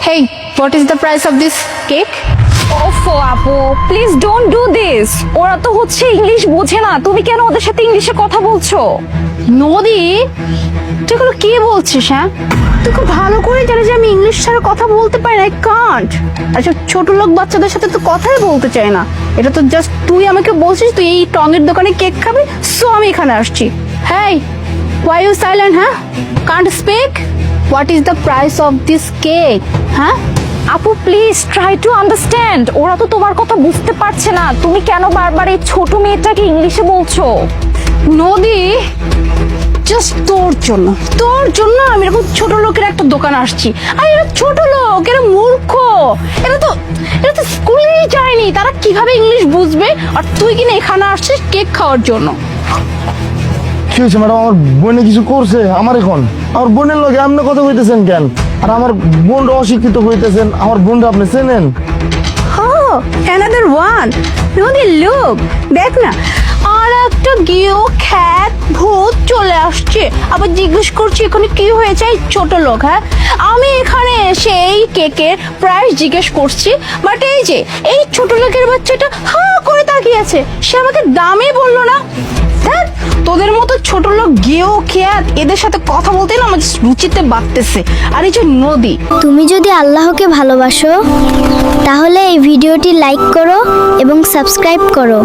Hey, what is the price of this cake? ওফো আপু please don't do this. ওরা তো হচ্ছে ইংলিশ বোঝে না, তুমি কেন ওদের সাথে ইংলিশে কথা বলছো? নদী, তুই এগুলো কি বলছিস? হ্যাঁ, তুই খুব ভালো করে জানিস যে আমি ইংলিশ ছাড়া কথা বলতে পারি না, আই কান্ট। আচ্ছা, ছোট লোক বাচ্চাদের সাথে তো কথাই বলতে চাই না। এটা তো জাস্ট তুই আমাকে বলছিস তুই এই টঙের দোকানে কেক খাবি, সো আমি এখানে আসছি। হেই, why you silent? হ্যাঁ, can't speak? What is the price of this cake? হ্যাঁ, আপু প্লিজ ট্রাই টু আন্ডারস্ট্যান্ড। ওরা তো তোমার কথা বুঝতে পারছে না, তুমি কেন বারবার এই ছোট মেয়েটাকে ইংলিশে বলছো? নদী, জাস্ট তোর জন্য আমি এরকম ছোট লোকের একটা দোকান আসছি। আর এরা ছোট লোক, এরা মূর্খ, এরা তো স্কুলেই যায়নি, তারা কিভাবে ইংলিশ বুঝবে? আর তুই কিনা এখানে আসছিস কেক খাওয়ার জন্য। কি হয়েছে ম্যাডাম? আমার বোনে কিছু করছে? আমার বোনের লগে আপনি কথা কইতেছেন কেন? আর আমার বোনরা অশিক্ষিত হইতেছেন, আমার বোনরা আপনি চেনেন? Oh, another one. নদী, লোক দেখ না, আর একটা গিয়েও খ্যাত ভূত চলে আসছে, আবার জিজ্ঞেস করছি এখানে কি হয়েছে। এই ছোট লোক, হ্যাঁ, আমি এখানে এসে এই কেকের প্রাইস জিজ্ঞেস করছি, বাট এই যে এই ছোট লোকের বাচ্চাটা হা করে তাকিয়ে আছে, সে আমাকে দামই বললো না। দেখ, তোদের মতো ছোট লোক গেও খ্যাত এদের সাথে কথা বলতে না আমার রুচিতে বাড়তেছে। আর এই যে নদী, তুমি যদি আল্লাহকে ভালোবাসো তাহলে এই ভিডিওটি লাইক করো এবং সাবস্ক্রাইব করো।